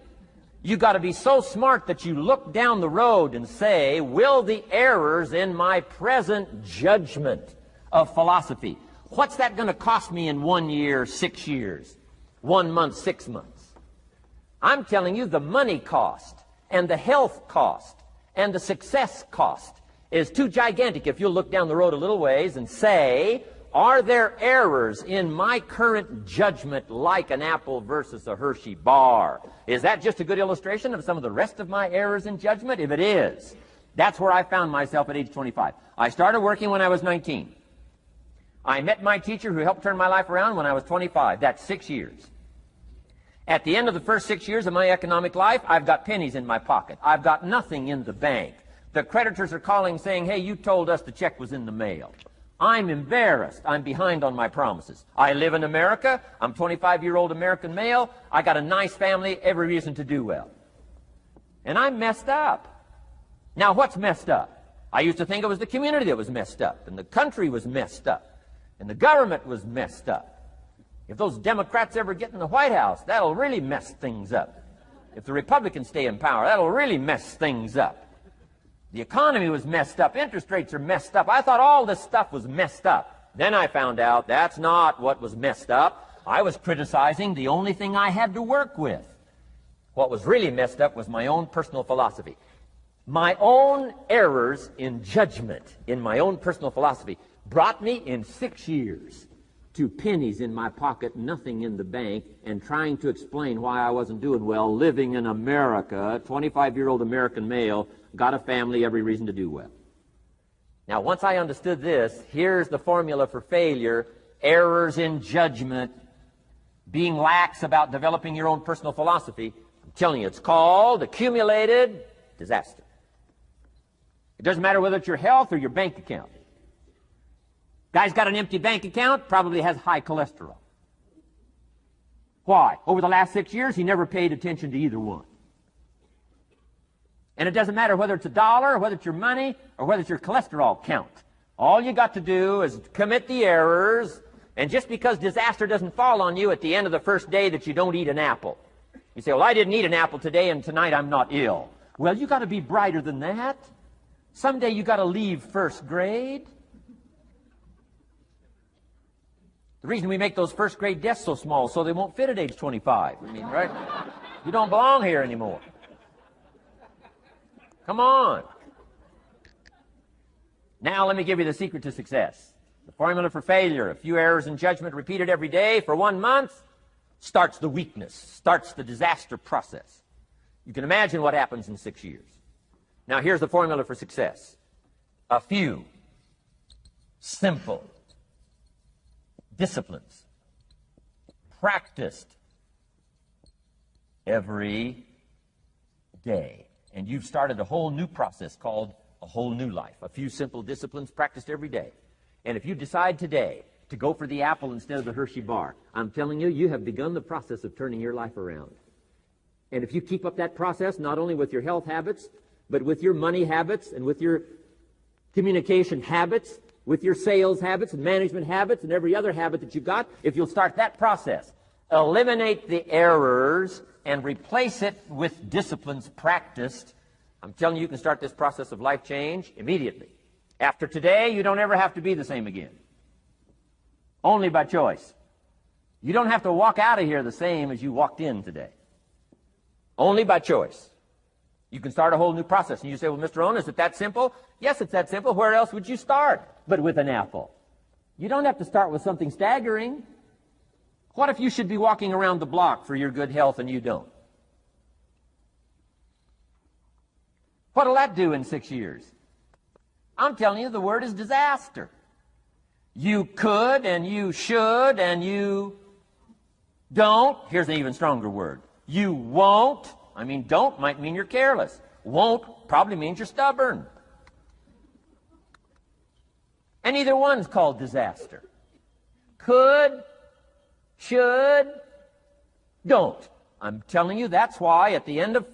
You've got to be so smart that you look down the road and say, will the errors in my present judgment of philosophy, what's that going to cost me in 1 year, 6 years, 1 month, 6 months? I'm telling you the money cost and the health cost and the success cost is too gigantic if you'll look down the road a little ways and say, are there errors in my current judgment like an apple versus a Hershey bar? Is that just a good illustration of some of the rest of my errors in judgment? If it is, that's where I found myself at age 25. I started working when I was 19. I met my teacher who helped turn my life around when I was 25. That's 6 years. At the end of the first 6 years of my economic life, I've got pennies in my pocket. I've got nothing in the bank. The creditors are calling saying, hey, you told us the check was in the mail. I'm embarrassed. I'm behind on my promises. I live in America. I'm 25-year-old American male. I got a nice family, every reason to do well. And I'm messed up. Now, what's messed up? I used to think it was the community that was messed up, and the country was messed up, and the government was messed up. If those Democrats ever get in the White House, that'll really mess things up. If the Republicans stay in power, that'll really mess things up. The economy was messed up. Interest rates are messed up. I thought all this stuff was messed up. Then I found out that's not what was messed up. I was criticizing the only thing I had to work with. What was really messed up was my own personal philosophy. My own errors in judgment in my own personal philosophy brought me in 6 years to pennies in my pocket, nothing in the bank, and trying to explain why I wasn't doing well, living in America, 25-year-old American male, got a family, every reason to do well. Now, once I understood this, here's the formula for failure: errors in judgment, being lax about developing your own personal philosophy. I'm telling you, it's called accumulated disaster. It doesn't matter whether it's your health or your bank account. Guy's got an empty bank account, probably has high cholesterol. Why? Over the last 6 years, he never paid attention to either one. And it doesn't matter whether it's a dollar, or whether it's your money, or whether it's your cholesterol count. All you got to do is commit the errors, and just because disaster doesn't fall on you at the end of the first day that you don't eat an apple. You say, well, I didn't eat an apple today, and tonight I'm not ill. Well, you got to be brighter than that. Someday you got to leave first grade. The reason we make those first grade desks so small so they won't fit at age 25. I mean, right? You don't belong here anymore. Come on. Now let me give you the secret to success. The formula for failure: a few errors in judgment repeated every day for 1 month starts the weakness, starts the disaster process. You can imagine what happens in 6 years. Now here's the formula for success: a few simple disciplines practiced every day. And you've started a whole new process called a whole new life. A few simple disciplines practiced every day. And if you decide today to go for the apple instead of the Hershey bar, I'm telling you, you have begun the process of turning your life around. And if you keep up that process, not only with your health habits, but with your money habits and with your communication habits, with your sales habits and management habits and every other habit that you've got, if you'll start that process, eliminate the errors and replace it with disciplines practiced, I'm telling you, you can start this process of life change immediately. After today, you don't ever have to be the same again. Only by choice. You don't have to walk out of here the same as you walked in today. Only by choice. You can start a whole new process. And you say, well, Mr. Rohn, is it that simple? Yes, it's that simple. Where else would you start but with an apple? You don't have to start with something staggering. What if you should be walking around the block for your good health and you don't? What'll that do in 6 years? I'm telling you, the word is disaster. You could and you should and you don't. Here's an even stronger word. You won't. I mean, don't might mean you're careless. Won't probably means you're stubborn. And either one's called disaster. Could, should, don't. I'm telling you, that's why at the end of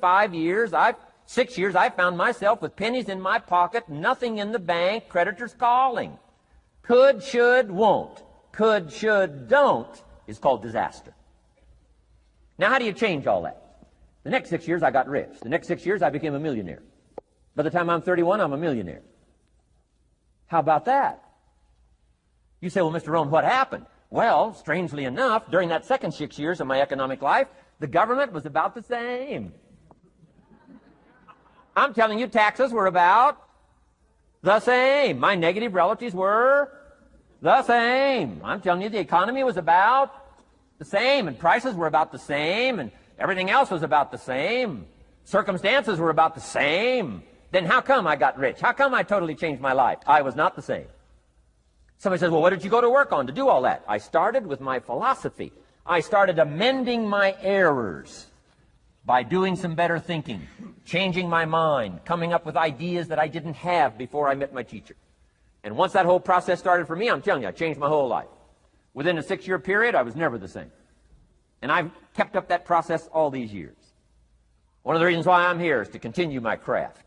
6 years, I found myself with pennies in my pocket, nothing in the bank, creditors calling. Could, should, won't. Could, should, don't is called disaster. Now, how do you change all that? The next 6 years, I got rich. The next 6 years, I became a millionaire. By the time I'm 31, I'm a millionaire. How about that? You say, well, Mr. Rohn, what happened? Well, strangely enough, during that second 6 years of my economic life, the government was about the same. I'm telling you, taxes were about the same. My negative relatives were the same. I'm telling you, the economy was about the same, and prices were about the same, and everything else was about the same. Circumstances were about the same. Then how come I got rich? How come I totally changed my life? I was not the same. Somebody says, well, what did you go to work on to do all that? I started with my philosophy. I started amending my errors by doing some better thinking, changing my mind, coming up with ideas that I didn't have before I met my teacher. And once that whole process started for me, I'm telling you, I changed my whole life. Within a 6-year period, I was never the same. And I've kept up that process all these years. One of the reasons why I'm here is to continue my craft.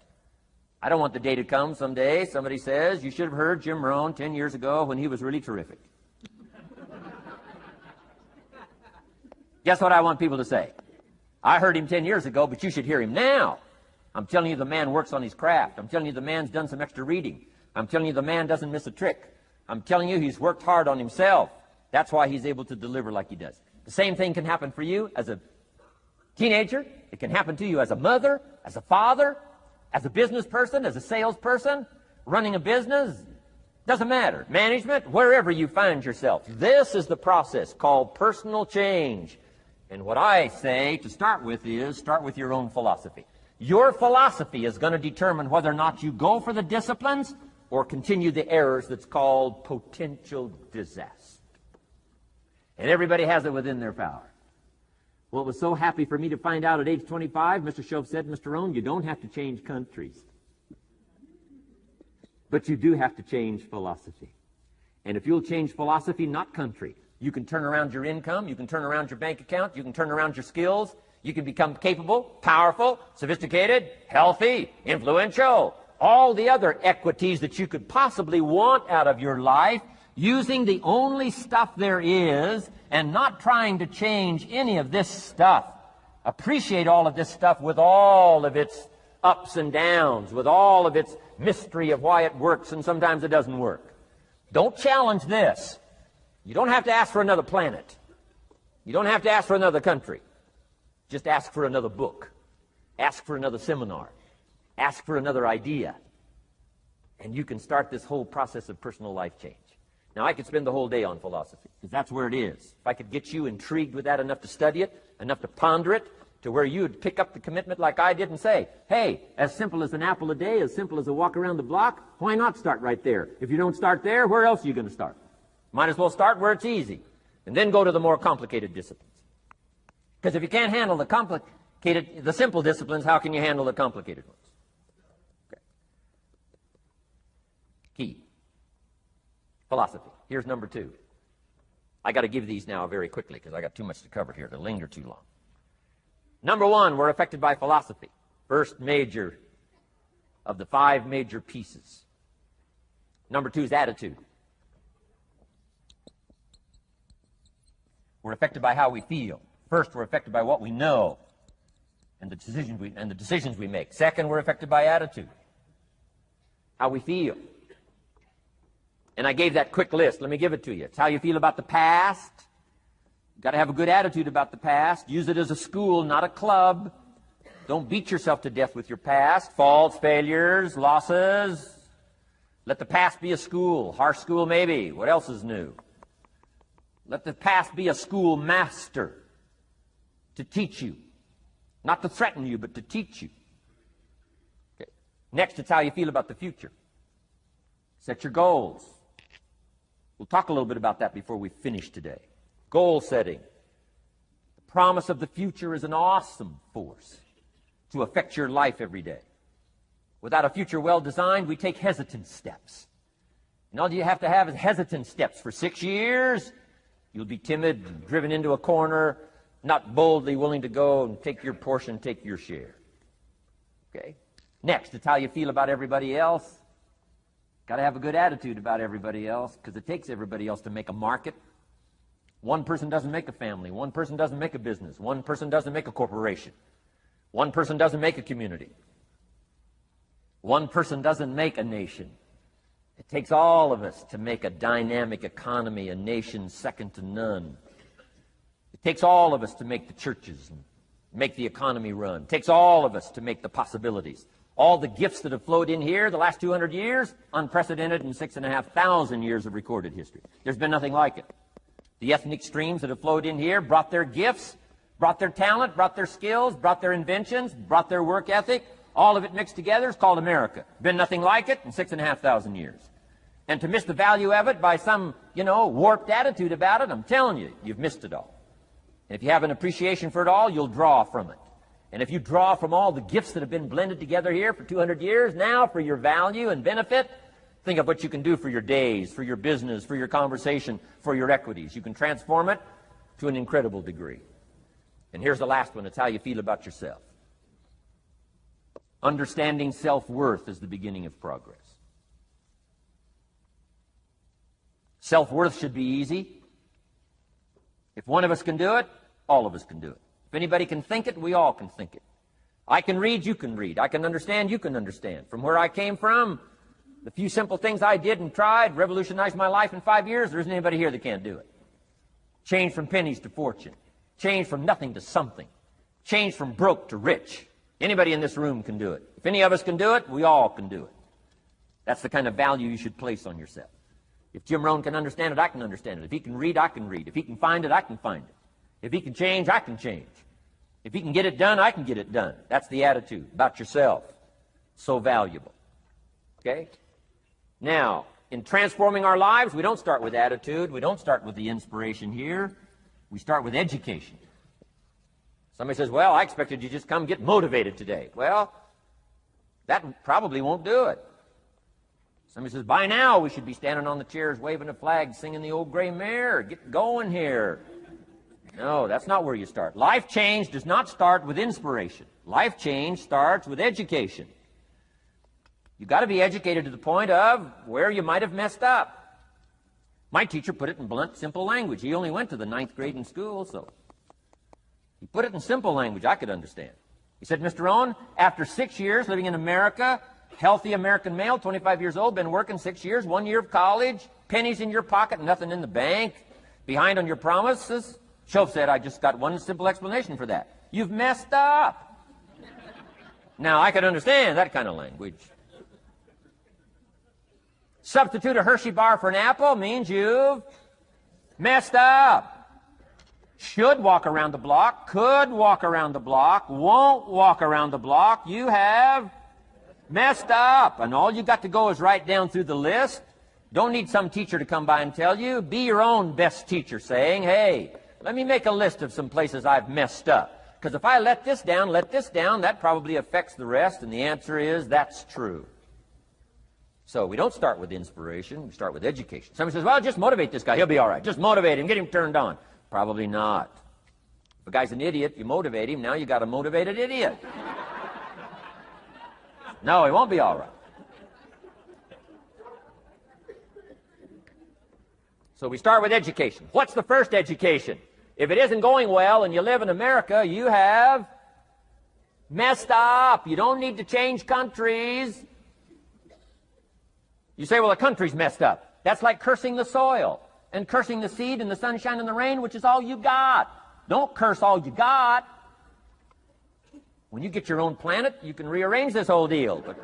I don't want the day to come someday somebody says, you should have heard Jim Rohn 10 years ago when he was really terrific. Guess what I want people to say? I heard him 10 years ago, but you should hear him now. I'm telling you, the man works on his craft. I'm telling you, the man's done some extra reading. I'm telling you, the man doesn't miss a trick. I'm telling you, he's worked hard on himself. That's why he's able to deliver like he does. The same thing can happen for you as a teenager. It can happen to you as a mother, as a father, as a business person, as a salesperson, running a business. Doesn't matter. Management, wherever you find yourself. This is the process called personal change. And what I say to start with is start with your own philosophy. Your philosophy is going to determine whether or not you go for the disciplines or continue the errors that's called potential disaster. And everybody has it within their power. Well, it was so happy for me to find out at age 25, Mr. Shove said, Mr. Rohn, you don't have to change countries. But you do have to change philosophy. And if you'll change philosophy, not country, you can turn around your income, you can turn around your bank account, you can turn around your skills, you can become capable, powerful, sophisticated, healthy, influential, all the other equities that you could possibly want out of your life, using the only stuff there is and not trying to change any of this stuff. Appreciate all of this stuff with all of its ups and downs, with all of its mystery of why it works and sometimes it doesn't work. Don't challenge this. You don't have to ask for another planet. You don't have to ask for another country. Just ask for another book. Ask for another seminar. Ask for another idea. And you can start this whole process of personal life change. Now, I could spend the whole day on philosophy, because that's where it is. If I could get you intrigued with that enough to study it, enough to ponder it, to where you would pick up the commitment like I did and say, hey, as simple as an apple a day, as simple as a walk around the block, why not start right there? If you don't start there, where else are you going to start? Might as well start where it's easy, and then go to the more complicated disciplines. Because if you can't handle the simple disciplines, how can you handle the complicated ones? Okay. Key. Philosophy. Here's number 2. I got to give these now very quickly because I got too much to cover here to linger too long. Number 1, we're affected by philosophy. First major of the 5 major pieces. Number 2 is attitude. We're affected by how we feel. First, we're affected by what we know and the decisions we make. Second, we're affected by attitude, how we feel. And I gave that quick list. Let me give it to you. It's how you feel about the past. You've got to have a good attitude about the past. Use it as a school, not a club. Don't beat yourself to death with your past. Faults, failures, losses. Let the past be a school. Harsh school, maybe. What else is new? Let the past be a school master to teach you. Not to threaten you, but to teach you. Okay. Next, it's how you feel about the future. Set your goals. We'll talk a little bit about that before we finish today. Goal setting. The promise of the future is an awesome force to affect your life every day. Without a future well designed, we take hesitant steps. And all you have to have is hesitant steps for 6 years. You'll be timid, driven into a corner, not boldly willing to go and take your portion, take your share. Okay? Next, it's how you feel about everybody else. Got to have a good attitude about everybody else because it takes everybody else to make a market. One person doesn't make a family. One person doesn't make a business. One person doesn't make a corporation. One person doesn't make a community. One person doesn't make a nation. It takes all of us to make a dynamic economy, a nation second to none. It takes all of us to make the churches and make the economy run. It takes all of us to make the possibilities. All the gifts that have flowed in here the last 200 years, unprecedented in 6,500 years of recorded history. There's been nothing like it. The ethnic streams that have flowed in here brought their gifts, brought their talent, brought their skills, brought their inventions, brought their work ethic. All of it mixed together is called America. Been nothing like it in 6,500 years. And to miss the value of it by some, warped attitude about it, I'm telling you, you've missed it all. And if you have an appreciation for it all, you'll draw from it. And if you draw from all the gifts that have been blended together here for 200 years, now for your value and benefit, think of what you can do for your days, for your business, for your conversation, for your equities. You can transform it to an incredible degree. And here's the last one. It's how you feel about yourself. Understanding self-worth is the beginning of progress. Self-worth should be easy. If one of us can do it, all of us can do it. If anybody can think it, we all can think it. I can read, you can read. I can understand, you can understand. From where I came from, the few simple things I did and tried revolutionized my life in 5 years. There isn't anybody here that can't do it. Change from pennies to fortune. Change from nothing to something. Change from broke to rich. Anybody in this room can do it. If any of us can do it, we all can do it. That's the kind of value you should place on yourself. If Jim Rohn can understand it, I can understand it. If he can read, I can read. If he can find it, I can find it. If he can change, I can change. If he can get it done, I can get it done. That's the attitude about yourself. So valuable. Okay? Now, in transforming our lives, we don't start with attitude. We don't start with the inspiration here. We start with education. Somebody says, well, I expected you just come get motivated today. Well, that probably won't do it. Somebody says, by now we should be standing on the chairs, waving a flag, singing the old gray mare. Get going here. No, that's not where you start. Life change does not start with inspiration. Life change starts with education. You've got to be educated to the point of where you might have messed up. My teacher put it in blunt, simple language. He only went to the 9th grade in school, so he put it in simple language I could understand. He said, Mr. Rohn, after 6 years living in America, healthy American male, 25 years old, been working 6 years, 1 year of college, pennies in your pocket, nothing in the bank, behind on your promises. Shoaff said, I just got one simple explanation for that. You've messed up. Now, I could understand that kind of language. Substitute a Hershey bar for an apple means you've messed up. Should walk around the block, could walk around the block, won't walk around the block. You have messed up. And all you got to go is right down through the list. Don't need some teacher to come by and tell you. Be your own best teacher saying, hey, Let me make a list of some places I've messed up. Because if I let this down, that probably affects the rest, and the answer is that's true. So we don't start with inspiration, we start with education. Somebody says, well, just motivate this guy, he'll be all right. Just motivate him, get him turned on. Probably not. If a guy's an idiot, you motivate him, now you got a motivated idiot. No, he won't be all right. So we start with education. What's the first education? If it isn't going well and you live in America, you have messed up. You don't need to change countries. You say, well, the country's messed up. That's like cursing the soil and cursing the seed and the sunshine and the rain, which is all you got. Don't curse all you got. When you get your own planet, you can rearrange this whole deal. But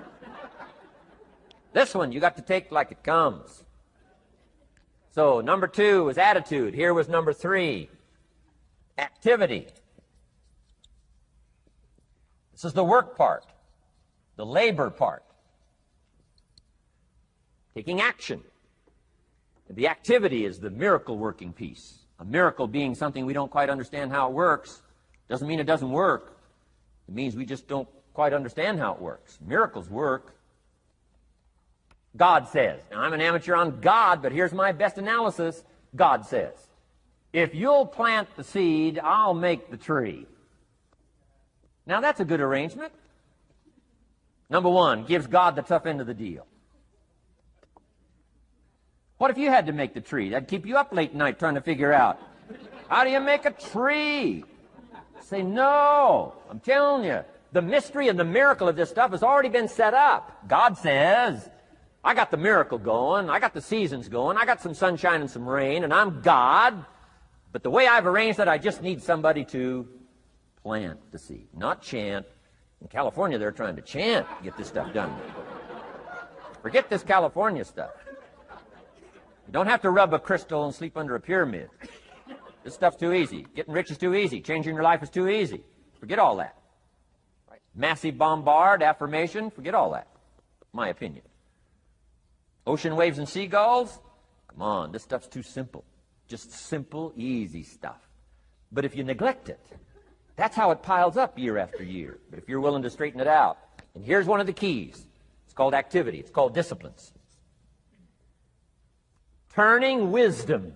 this one, you got to take like it comes. So number 2 was attitude. Here was number 3, activity. This is the work part, the labor part. Taking action. And the activity is the miracle working piece. A miracle being something we don't quite understand how it works doesn't mean it doesn't work. It means we just don't quite understand how it works. Miracles work. God says. Now, I'm an amateur on God, but here's my best analysis. God says, if you'll plant the seed, I'll make the tree. Now, that's a good arrangement. Number 1, gives God the tough end of the deal. What if you had to make the tree? That'd keep you up late night trying to figure out, how do you make a tree? Say, no. I'm telling you, the mystery and the miracle of this stuff has already been set up. God says, I got the miracle going, I got the seasons going, I got some sunshine and some rain, and I'm God. But the way I've arranged it, I just need somebody to plant the seed, not chant. In California, they're trying to chant to get this stuff done. Forget this California stuff. You don't have to rub a crystal and sleep under a pyramid. This stuff's too easy. Getting rich is too easy. Changing your life is too easy. Forget all that. Right? Massive bombard, affirmation, forget all that. My opinion. Ocean waves and seagulls? Come on, this stuff's too simple. Just simple, easy stuff. But if you neglect it, that's how it piles up year after year. But if you're willing to straighten it out, and here's one of the keys. It's called activity. It's called disciplines. Turning wisdom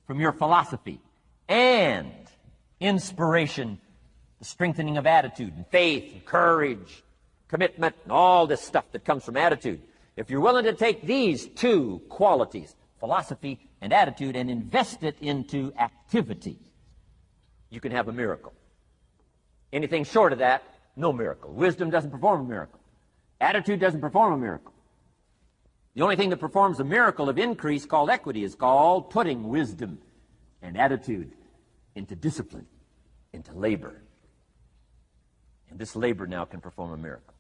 from your philosophy and inspiration, the strengthening of attitude and faith and courage, commitment, and all this stuff that comes from attitude. If you're willing to take these 2 qualities, philosophy and attitude, and invest it into activity, you can have a miracle. Anything short of that, no miracle. Wisdom doesn't perform a miracle. Attitude doesn't perform a miracle. The only thing that performs a miracle of increase called equity is called putting wisdom and attitude into discipline, into labor. And this labor now can perform a miracle.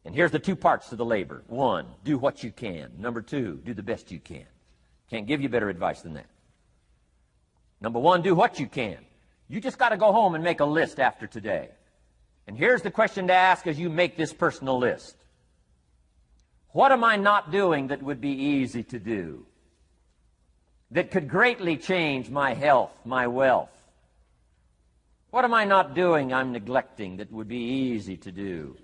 And here's the 2 parts to the labor. 1, do what you can. Number 2, do the best you can. Can't give you better advice than that. Number 1, do what you can. You just got to go home and make a list after today. And here's the question to ask as you make this personal list. What am I not doing that would be easy to do? That could greatly change my health, my wealth? What am I not doing I'm neglecting that would be easy to do?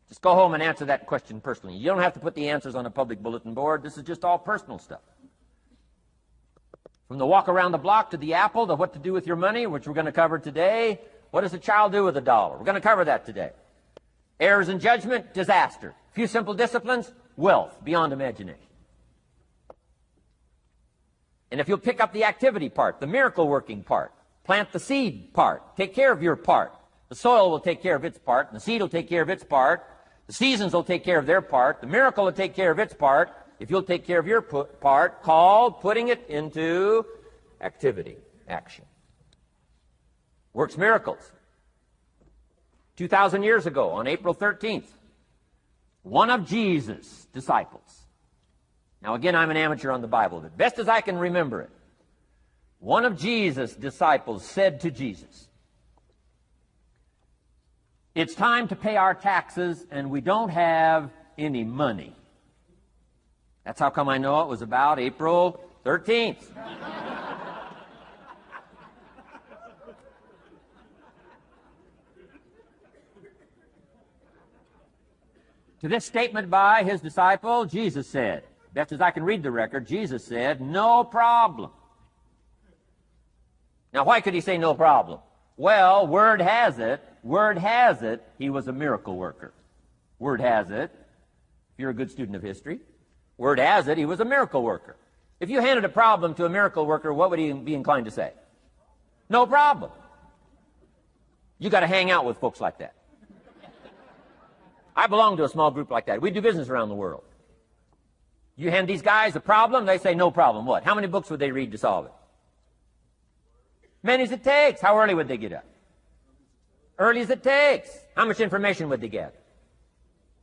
Just go home and answer that question personally. You don't have to put the answers on a public bulletin board. This is just all personal stuff. From the walk around the block to the apple to what to do with your money, which we're going to cover today. What does a child do with $1? We're going to cover that today. Errors in judgment, disaster. Few simple disciplines, wealth beyond imagination. And if you'll pick up the activity part, the miracle working part, plant the seed part, take care of your part. The soil will take care of its part, and the seed will take care of its part. The seasons will take care of their part. The miracle will take care of its part. If you'll take care of your part, called putting it into activity, action. Works miracles. 2,000 years ago, on April 13th, one of Jesus' disciples. Now again, I'm an amateur on the Bible, but best as I can remember it, one of Jesus' disciples said to Jesus, "It's time to pay our taxes and we don't have any money." That's how come I know it was about April 13th. To this statement by his disciple, Jesus said, best as I can read the record, Jesus said, no problem. Now, why could he say no problem? Well, word has it, he was a miracle worker. Word has it, if you're a good student of history, word has it, he was a miracle worker. If you handed a problem to a miracle worker, what would he be inclined to say? No problem. You got to hang out with folks like that. I belong to a small group like that. We do business around the world. You hand these guys a problem, they say no problem. What? How many books would they read to solve it? Many as it takes. How early would they get up? Early as it takes. How much information would they get?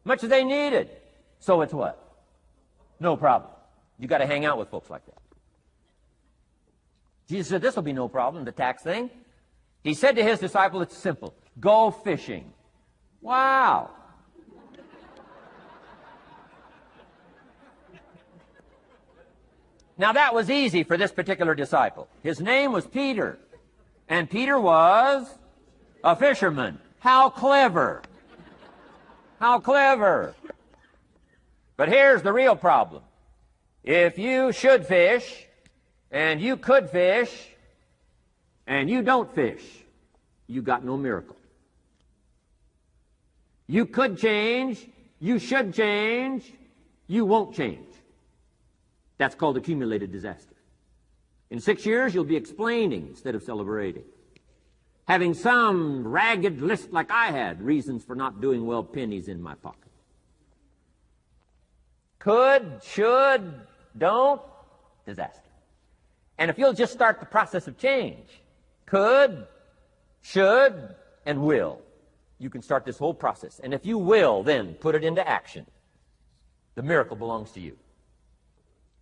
Much as they needed. So it's what? No problem. You got to hang out with folks like that. Jesus said this will be no problem, the tax thing. He said to his disciple, it's simple. Go fishing. Wow. Now that was easy for this particular disciple. His name was Peter. And Peter was a fisherman. How clever. How clever. But here's the real problem. If you should fish, and you could fish, and you don't fish, you got no miracle. You could change, you should change, you won't change. That's called accumulated disaster. In 6 years, you'll be explaining instead of celebrating. Having some ragged list like I had, reasons for not doing well, pennies in my pocket. Could, should, don't, disaster. And if you'll just start the process of change, could, should, and will, you can start this whole process. And if you will, then put it into action. The miracle belongs to you.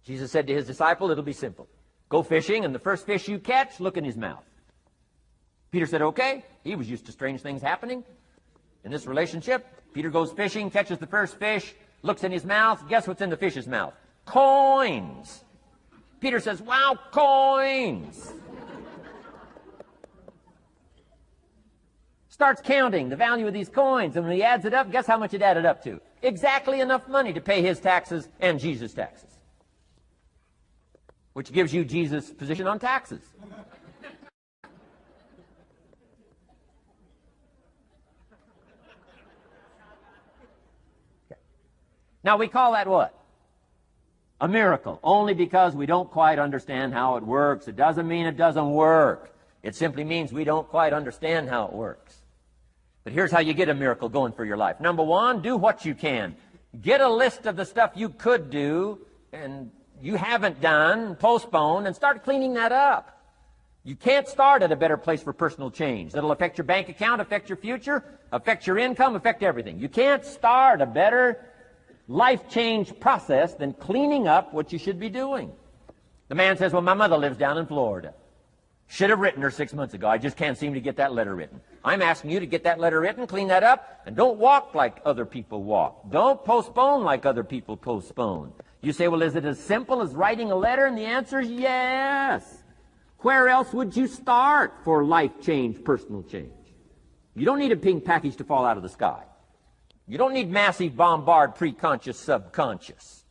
Jesus said to his disciple, it'll be simple. Go fishing, and the first fish you catch, look in his mouth. Peter said, okay. He was used to strange things happening in this relationship. Peter goes fishing, catches the first fish, looks in his mouth. Guess what's in the fish's mouth? Coins. Peter says, wow, coins. Starts counting the value of these coins, and when he adds it up, guess how much it added up to? Exactly enough money to pay his taxes and Jesus' taxes. Which gives you Jesus' position on taxes. Okay. Now we call that what? A miracle. Only because we don't quite understand how it works. It doesn't mean it doesn't work. It simply means we don't quite understand how it works. But here's how you get a miracle going for your life. Number one, do what you can. Get a list of the stuff you could do and you haven't done, postpone, and start cleaning that up. You can't start at a better place for personal change. That'll affect your bank account, affect your future, affect your income, affect everything. You can't start a better life change process than cleaning up what you should be doing. The man says, well, my mother lives down in Florida. Should have written her 6 months ago. I just can't seem to get that letter written. I'm asking you to get that letter written, clean that up, and don't walk like other people walk. Don't postpone like other people postpone. You say, well, is it as simple as writing a letter? And the answer is yes. Where else would you start for life change, personal change? You don't need a pink package to fall out of the sky. You don't need massive bombard, pre-conscious, subconscious.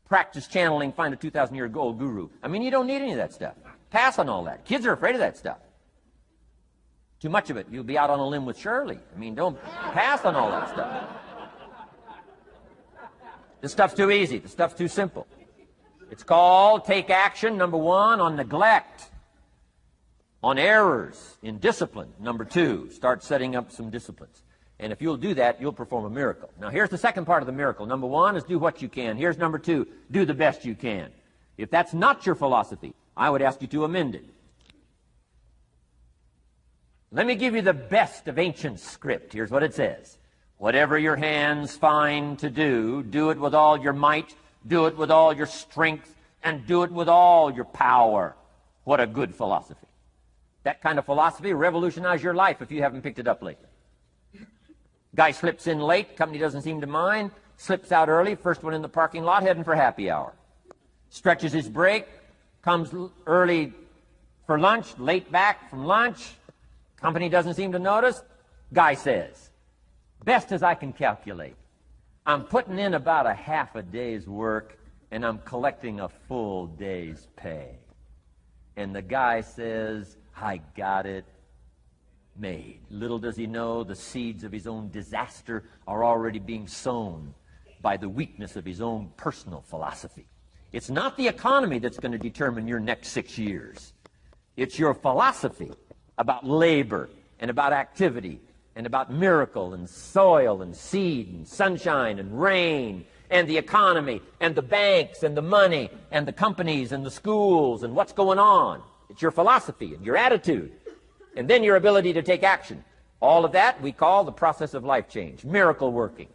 Practice channeling, find a 2,000-year-old guru. I mean, you don't need any of that stuff. Pass on all that. Kids are afraid of that stuff. Too much of it, you'll be out on a limb with Shirley. I mean, don't pass on all that stuff. This stuff's too easy. This stuff's too simple. It's called take action, number one, on neglect, on errors, in discipline. Number two, start setting up some disciplines. And if you'll do that, you'll perform a miracle. Now, here's the second part of the miracle. Number one is do what you can. Here's number two, do the best you can. If that's not your philosophy, I would ask you to amend it. Let me give you the best of ancient script. Here's what it says. Whatever your hands find to do, do it with all your might, do it with all your strength, and do it with all your power. What a good philosophy. That kind of philosophy will revolutionize your life if you haven't picked it up lately. Guy slips in late, company doesn't seem to mind, slips out early, first one in the parking lot, heading for happy hour. stretches his break, comes early for lunch, late back from lunch. Company doesn't seem to notice. Guy says, best as I can calculate, I'm putting in about a half a day's work and I'm collecting a full day's pay. And the guy says, I got it made. Little does he know the seeds of his own disaster are already being sown by the weakness of his own personal philosophy. It's not the economy that's going to determine your next 6 years. It's your philosophy about labor and about activity and about miracle and soil and seed and sunshine and rain and the economy and the banks and the money and the companies and the schools and what's going on. It's your philosophy and your attitude. And then your ability to take action. All of that we call the process of life change, miracle working.